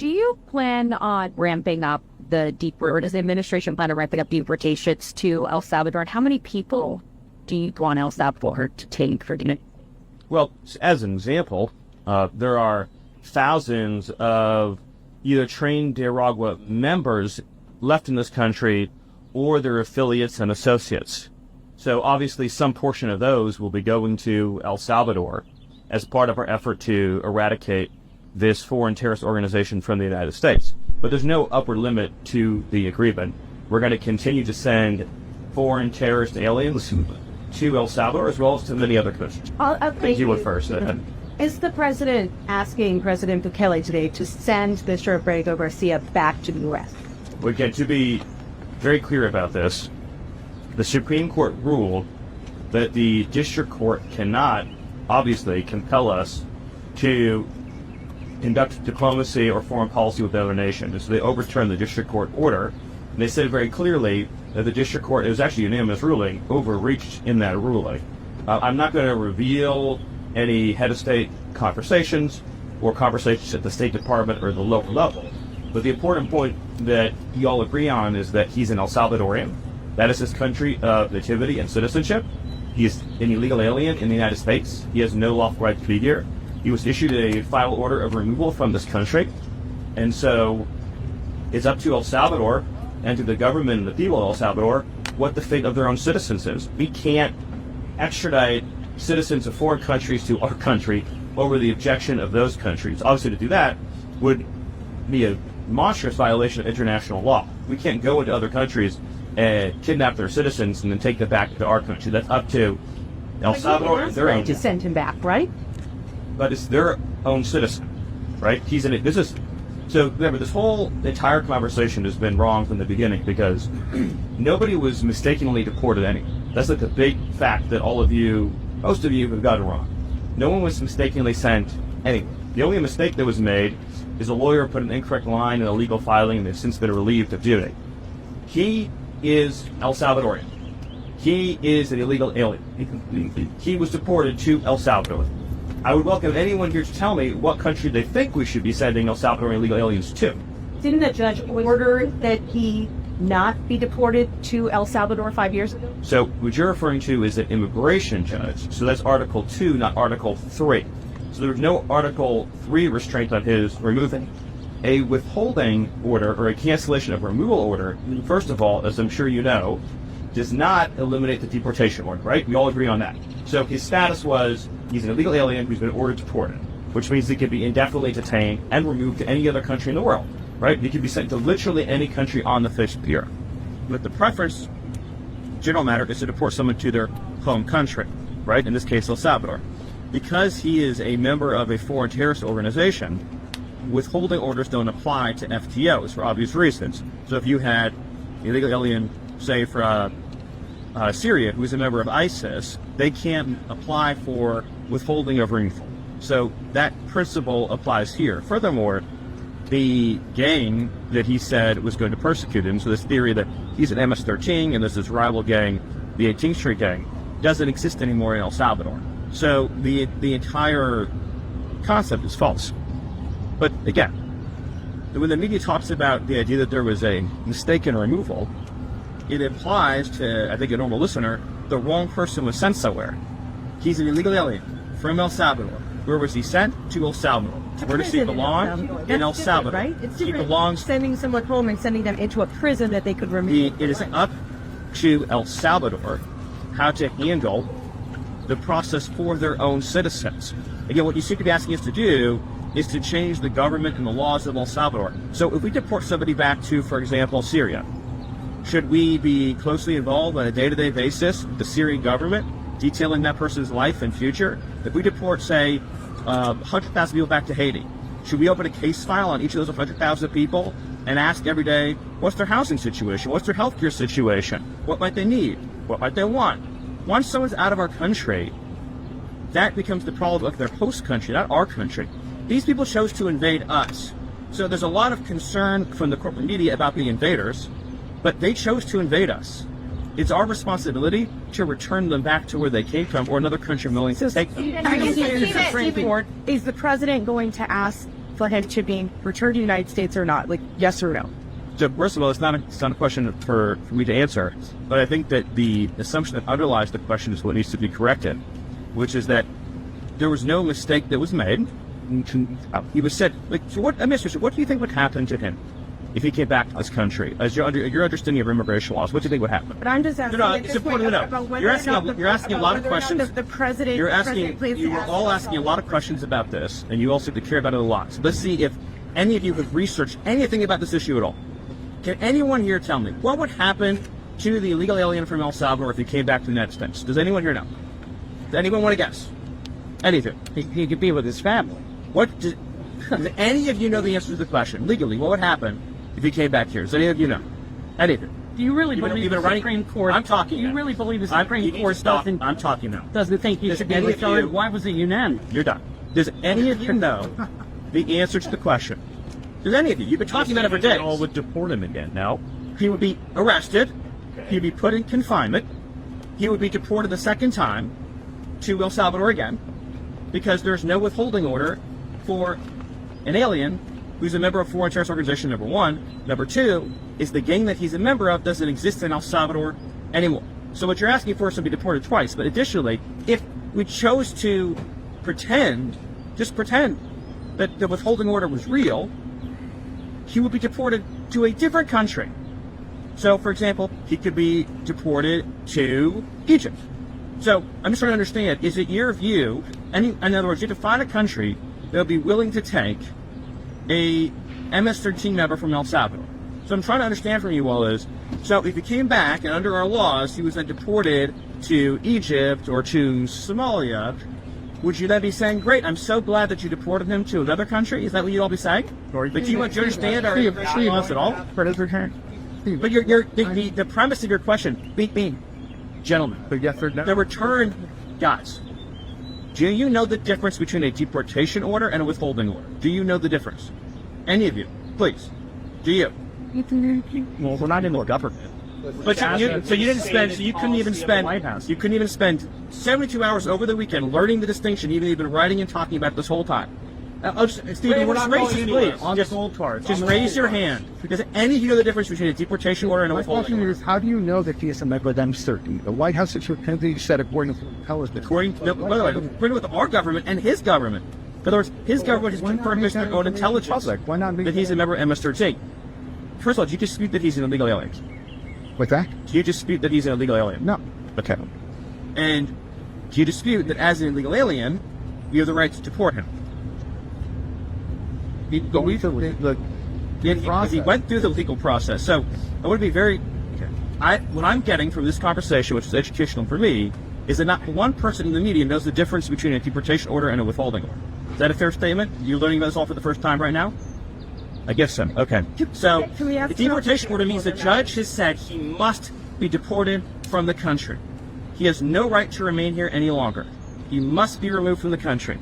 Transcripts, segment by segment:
Do you plan on ramping up or does the administration plan on ramping up deportations to El Salvador? And how many people do you want El Salvador to take for dinner? Well, as an example, there are thousands of either trained Nicaragua members left in this country or their affiliates and associates. So obviously some portion of those will be going to El Salvador as part of our effort to eradicate this foreign terrorist organization from the United States. But there's no upper limit to the agreement. We're going to continue to send foreign terrorist aliens to El Salvador as well as to many other countries. You went first. Is the president asking President Bukele today to send Mr. Abrego Garcia back to the U.S.? Well, again, to be very clear about this, the Supreme Court ruled that the district court cannot, obviously, compel us to conduct diplomacy or foreign policy with the other nation. And so they overturned the district court order, and they said very clearly that the district court, it was actually a unanimous ruling, overreached in that ruling. I'm not going to reveal any head of state conversations or conversations at the State Department or the local level. But the important point that you all agree on is that he's an El Salvadorian. That is his country of nativity and citizenship. He is an illegal alien in the United States. He has no lawful right to be here. He was issued a final order of removal from this country. And so it's up to El Salvador and to the government and the people of El Salvador what the fate of their own citizens is. We can't extradite citizens of foreign countries to our country over the objection of those countries. Obviously, to do that would be a monstrous violation of international law. We can't go into other countries and kidnap their citizens and then take them back to our country. That's up to El Salvador and their own. To send him back, right? But it's their own citizen, right? So remember, this whole entire conversation has been wrong from the beginning because nobody was mistakenly deported anyone. That's like the big fact that most of you have got it wrong. No one was mistakenly sent anywhere. The only mistake that was made is a lawyer put an incorrect line in a legal filing and they've since been relieved of duty. He is El Salvadorian. He is an illegal alien. He was deported to El Salvador. I would welcome anyone here to tell me what country they think we should be sending El Salvadorian illegal aliens to. Didn't the judge order that he not be deported to El Salvador 5 years ago? So what you're referring to is an immigration judge. So that's Article 2, not Article 3. So there's no Article 3 restraint on his removing. A withholding order or a cancellation of removal order, first of all, as I'm sure you know, does not eliminate the deportation order, right? We all agree on that. So his status was he's an illegal alien who's been ordered deported, which means he could be indefinitely detained and removed to any other country in the world, right? He could be sent to literally any country on the face of the earth. But the preference, general matter, is to deport someone to their home country, right? In this case, El Salvador. Because he is a member of a foreign terrorist organization, withholding orders don't apply to FTOs for obvious reasons. So if you had an illegal alien, say, for Syria, who is a member of ISIS, they can't apply for withholding of removal. So that principle applies here. Furthermore, the gang that he said was going to persecute him, so this theory that he's an MS-13 and there's this rival gang, the 18th Street gang, doesn't exist anymore in El Salvador. So the entire concept is false. But again, when the media talks about the idea that there was a mistaken removal, it implies to, I think, a normal listener, the wrong person was sent somewhere. He's an illegal alien from El Salvador. Where was he sent? To El Salvador. Where does he belong? In El Salvador. Right? It's different. He belongs sending someone home and sending them into a prison that they could remove. It is up to El Salvador how to handle the process for their own citizens. Again, what you seem to be asking us to do is to change the government and the laws of El Salvador. So if we deport somebody back to, for example, Syria, should we be closely involved on a day-to-day basis with the Syrian government, detailing that person's life and future? If we deport, say, 100,000 people back to Haiti, should we open a case file on each of those 100,000 people and ask every day, what's their housing situation? What's their healthcare situation? What might they need? What might they want? Once someone's out of our country, that becomes the problem of their host country, not our country. These people chose to invade us. So there's a lot of concern from the corporate media about the invaders, but they chose to invade us. It's our responsibility to return them back to where they came from or another country willing to take them. Is the president going to ask for him to be returned to the United States or not? Like, yes or no? So first of all, it's not a question for me to answer, but I think that the assumption that underlies the question is what needs to be corrected, which is that there was no mistake that was made. He was said, like, so what, Mr. What do you think would happen to him if he came back to this country? As your understanding of immigration laws, what do you think would happen? But I'm just asking. It's important to know. You're asking a lot of questions. The president. You were all asking a lot of questions about this, and you all seem to care about it a lot. So let's see if any of you have researched anything about this issue at all. Can anyone here tell me what would happen to the illegal alien from El Salvador if he came back to the United States? Does anyone here know? Does anyone want to guess? Anything? He could be with his family. Does any of you know the answer to the question? Legally, what would happen if he came back here? Does any of you know? Anything? Do you really believe the Supreme Court? I'm talking. Do you really believe the Supreme Court I'm talking now. doesn't think he should be returned? Why was it unanimous? You're done. Does any of you know the answer to the question? Does any of you? You've been talking about it for days. All would deport him again. Now, he would be arrested. He'd be put in confinement. He would be deported the second time to El Salvador again, because there's no withholding order for an alien who's a member of a foreign terrorist organization, number one. Number two is the gang that he's a member of doesn't exist in El Salvador anymore. So what you're asking for is to be deported twice. But additionally, if we chose to just pretend that the withholding order was real, he would be deported to a different country. So, for example, he could be deported to Egypt. So, I'm just trying to understand, is it your view, in other words, you have to find a country that would be willing to take a MS-13 member from El Salvador. So I'm trying to understand from you all is, so if he came back and under our laws, he was then deported to Egypt or to Somalia, would you then be saying, great, I'm so glad that you deported him to another country? Is that what you'd all be saying? But do you understand our immigration laws at all? For his return. But the premise of your question, gentlemen, the return guys, do you know the difference between a deportation order and a withholding order? Do you know the difference? Any of you, please. Do you? well, we're not in the government. But you couldn't even spend 72 hours over the weekend learning the distinction, even you've been writing and talking about it this whole time. Stephen, we're not racist, please. On the gold card. Just raise your hand. Does any of you know the difference between a deportation order and a withholding order? How do you know that he is a member of M13? The White House secretary said according to intelligence. According to our government and his government. In other words, his government has confirmed their own intelligence Why not that he's a member of MS-13. First of all, do you dispute that he's an illegal alien? What's that? Do you dispute that he's an illegal alien? No. Okay. And do you dispute that as an illegal alien, you have the right to deport him? He went through the legal process. So I want to be very... what I'm getting from this conversation, which is educational for me, is that not one person in the media knows the difference between a deportation order and a withholding order. Is that a fair statement? You're learning about this all for the first time right now? I guess so. Okay. So the deportation order means the judge has said he must be deported from the country. He has no right to remain here any longer. He must be removed from the country.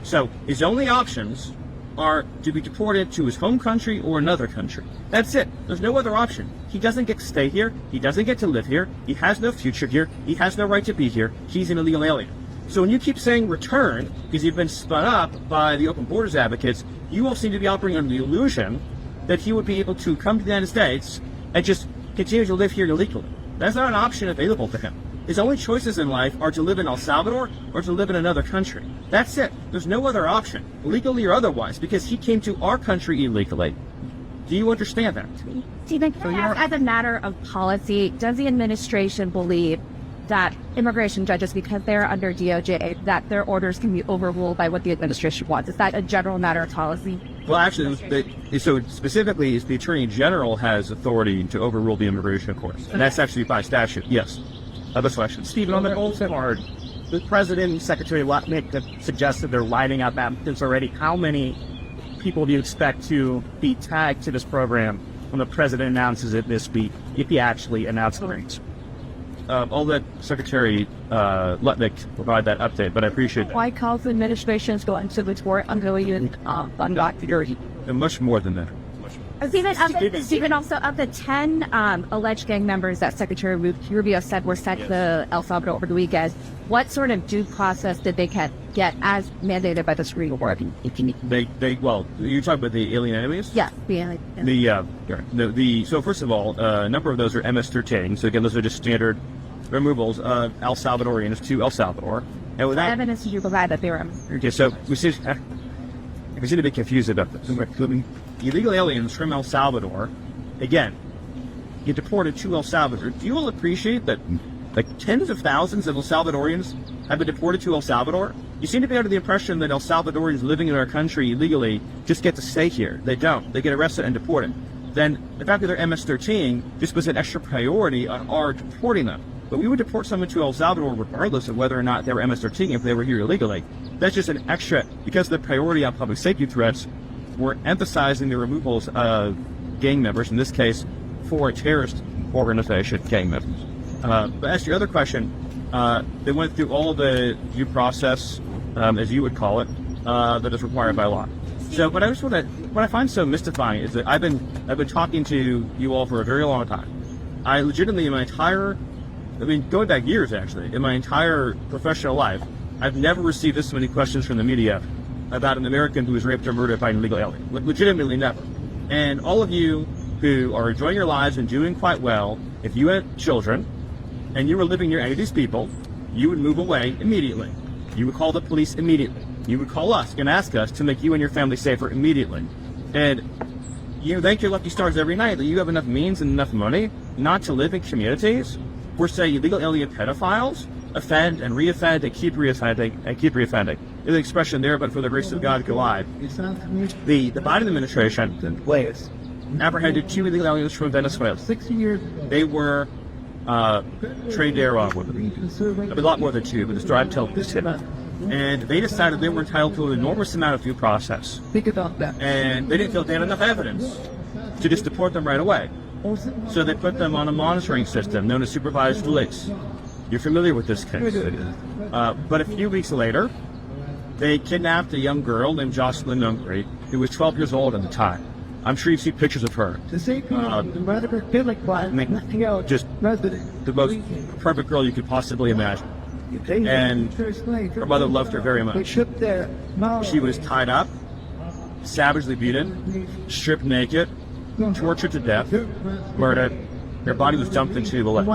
So his only options are to be deported to his home country or another country. That's it. There's no other option. He doesn't get to stay here. He doesn't get to live here. He has no future here. He has no right to be here. He's an illegal alien. So when you keep saying return, because you've been spun up by the open borders advocates, you all seem to be operating under the illusion that he would be able to come to the United States and just continue to live here illegally. That's not an option available to him. His only choices in life are to live in El Salvador or to live in another country. That's it. There's no other option, legally or otherwise, because he came to our country illegally. Do you understand that? Stephen, can I ask, as a matter of policy, does the administration believe that immigration judges, because they're under DOJ, that their orders can be overruled by what the administration wants? Is that a general matter of policy? Well, actually, so specifically, the Attorney General has authority to overrule the immigration courts. And that's actually by statute, yes. Other questions? Stephen, on the gold card, the President and Secretary Lutnick have suggested they're lining up applicants already. How many people do you expect to be tagged to this program when the President announces it this week, if he actually announces it? I'll let Secretary Lutnick provide that update, but I appreciate that. Why calls the administration going to the court under undocumented? And much more than that. Stephen, also of the 10 alleged gang members that Secretary Rubio said were sent to El Salvador over the weekend, what sort of due process did they get as mandated by the Supreme Court? Well, you're talking about the alien enemies? Yeah, So first of all, a number of those are MS-13. So again, those are just standard removals of El Salvadorians to El Salvador. And with what that, evidence did you provide that they were? okay, so we seem to be confused about this. Illegal aliens from El Salvador, again, get deported to El Salvador. Do you all appreciate that like tens of thousands of El Salvadorians have been deported to El Salvador? You seem to be under the impression that El Salvadorians living in our country illegally just get to stay here. They don't. They get arrested and deported. Then the fact that they're MS-13 just was an extra priority on our deporting them. But we would deport someone to El Salvador regardless of whether or not they were MS-13 if they were here illegally. That's just an extra, because the priority on public safety threats, we're emphasizing the removals of gang members, in this case, for a terrorist organization, gang members. But as to your other question, they went through all of the due process, as you would call it, that is required by law. So, what I find so mystifying is that I've been talking to you all for a very long time. I legitimately, going back years actually, in my entire professional life, I've never received this many questions from the media about an American who was raped or murdered by an illegal alien. Legitimately never. And all of you who are enjoying your lives and doing quite well, if you had children and you were living near any of these people, you would move away immediately. You would call the police immediately. You would call us and ask us to make you and your family safer immediately. And you thank your lucky stars every night that you have enough means and enough money not to live in communities where, say, illegal alien pedophiles offend and reoffend and keep reoffending and keep reoffending. There's an expression there, but for the grace of God, go I. The Biden administration apprehended 2 illegal aliens from Venezuela. 60 years. They were trained air on women. A lot more than 2, but it's drive till this hit. And they decided they were entitled to an enormous amount of due process. Think about that. And they didn't feel they had enough evidence to just deport them right away. So they put them on a monitoring system known as supervised release. You're familiar with this case. But a few weeks later, they kidnapped a young girl named Jocelyn Nungri, who was 12 years old at the time. I'm sure you've seen pictures of her. Just the most perfect girl you could possibly imagine. And her mother loved her very much. She was tied up, savagely beaten, stripped naked, tortured to death, murdered. Her body was dumped into the lake.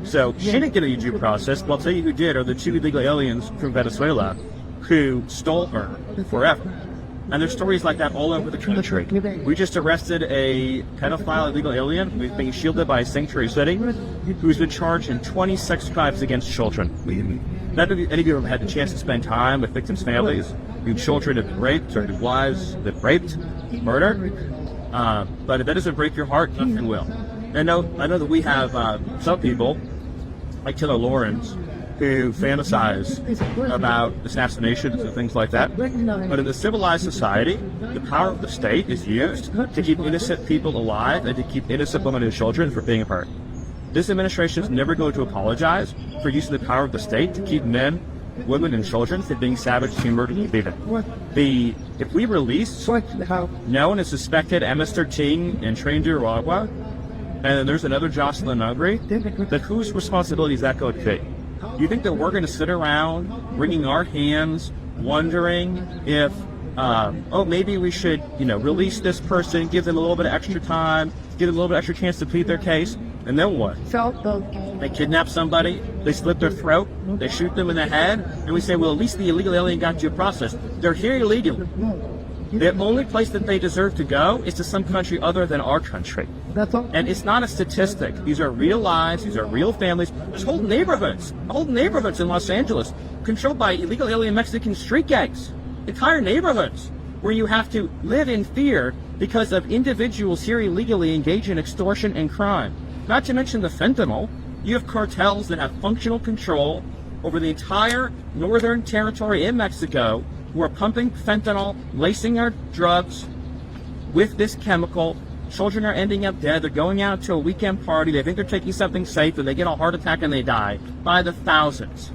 So she didn't get any due process, but I'll tell you who did are the 2 illegal aliens from Venezuela who stole her forever. And there's stories like that all over the country. We just arrested a pedophile illegal alien who's being shielded by Sanctuary City, who's been charged in 26 crimes against children. None of any of you have had the chance to spend time with victims' families, whose children have been raped, or whose wives have been raped, murdered. But if that doesn't break your heart, nothing will. I know that we have some people, like Taylor Lawrence, who fantasize about assassinations and things like that. But in a civilized society, the power of the state is used to keep innocent people alive and to keep innocent women and children from being hurt. This administration is never going to apologize for using the power of the state to keep men, women, and children from being savagely murdered and beaten. If we release known and suspected MS-13 and trained to Uruguay, and then there's another Jocelyn Nungri, then whose responsibility is that going to be? You think that we're going to sit around wringing our hands, wondering if, maybe we should, release this person, give them a little bit of extra time, give them a little bit of extra chance to plead their case, and then what? They kidnap somebody, they slit their throat, they shoot them in the head, and we say, well, at least the illegal alien got due process. They're here illegally. The only place that they deserve to go is to some country other than our country. And it's not a statistic. These are real lives. These are real families. There's whole neighborhoods in Los Angeles controlled by illegal alien Mexican street gangs. Entire neighborhoods where you have to live in fear because of individuals here illegally engaged in extortion and crime. Not to mention the fentanyl. You have cartels that have functional control over the entire northern territory in Mexico who are pumping fentanyl, lacing our drugs with this chemical. Children are ending up dead. They're going out to a weekend party. They think they're taking something safe, and they get a heart attack and they die by the thousands.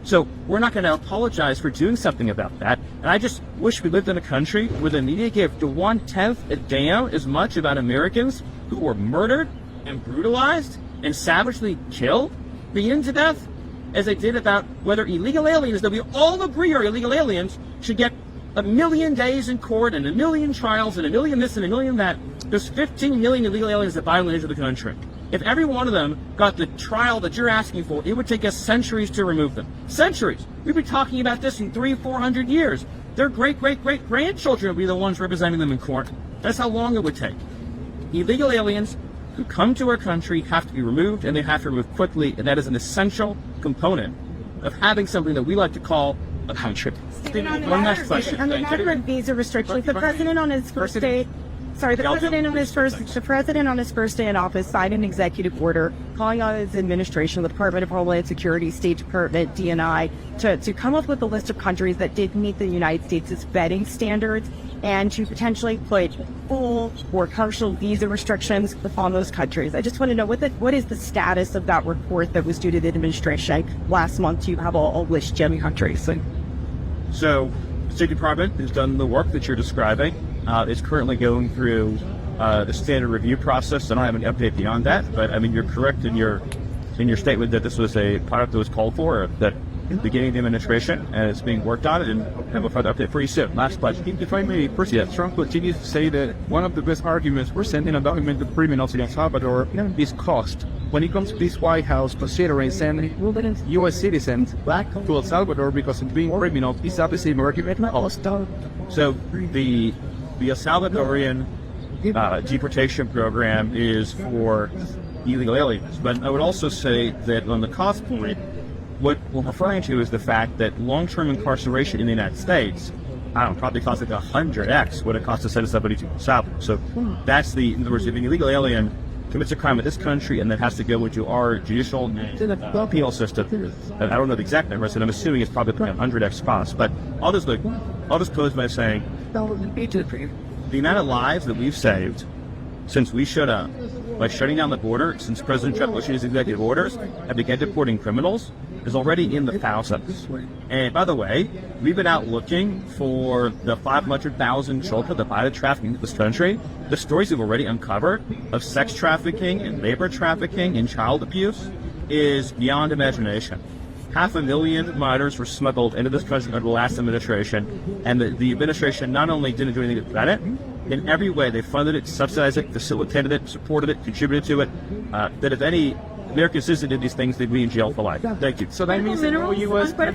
So we're not going to apologize for doing something about that. And I just wish we lived in a country where the media gave to 1/10 a damn as much about Americans who were murdered and brutalized and savagely killed, beaten to death, as they did about whether illegal aliens that we all agree are illegal aliens should get 1 million days in court and 1 million trials and 1 million this and 1 million that. There's 15 million illegal aliens that violate into the country. If every one of them got the trial that you're asking for, it would take us centuries to remove them. Centuries. We'd be talking about this in 300-400 years. Their great-great-great-grandchildren would be the ones representing them in court. That's how long it would take. Illegal aliens who come to our country have to be removed, and they have to be removed quickly, and that is an essential component of having something that we like to call a country. One last question. On the matter of visa restrictions, the president on his first day, the president on his first day in office signed an executive order calling on his administration, the Department of Homeland Security, State Department, DNI, to come up with a list of countries that did meet the United States' vetting standards and to potentially put full or partial visa restrictions upon those countries. I just want to know what is the status of that report that was due to the administration last month? You have a list of countries. So the State Department has done the work that you're describing. It's currently going through the standard review process. I don't have any update beyond that, but I mean, you're correct in your statement that this was a product that was called for at the beginning of the administration, and it's being worked on, and have a further update pretty soon. Last question. If I may, first, Trump continues to say that one of the best arguments for sending undocumented criminals in El Salvador is cost. When it comes to this White House considering sending U.S. citizens back to El Salvador because of being criminals, is that the same argument? So the El Salvadorian deportation program is for illegal aliens, but I would also say that on the cost point, what we're referring to is the fact that long-term incarceration in the United States, probably costs like 100x what it costs to send somebody to El Salvador. So that's in other words, if an illegal alien commits a crime in this country and then has to go into our judicial penal system, I don't know the exact numbers, and I'm assuming it's probably 100x cost. But I'll just close by saying the amount of lives that we've saved since we showed up by shutting down the border, since President Trump issued his executive orders and began deporting criminals, is already in the thousands. And by the way, we've been out looking for the 500,000 children that violated trafficking in this country. The stories we've already uncovered of sex trafficking and labor trafficking and child abuse is beyond imagination. 500,000 minors were smuggled into this country under the last administration, and the administration not only didn't do anything to prevent it, in every way they funded it, subsidized it, facilitated it, supported it, contributed to it, that if any American citizen did these things, they'd be in jail for life. Thank you. So that means that the U.S.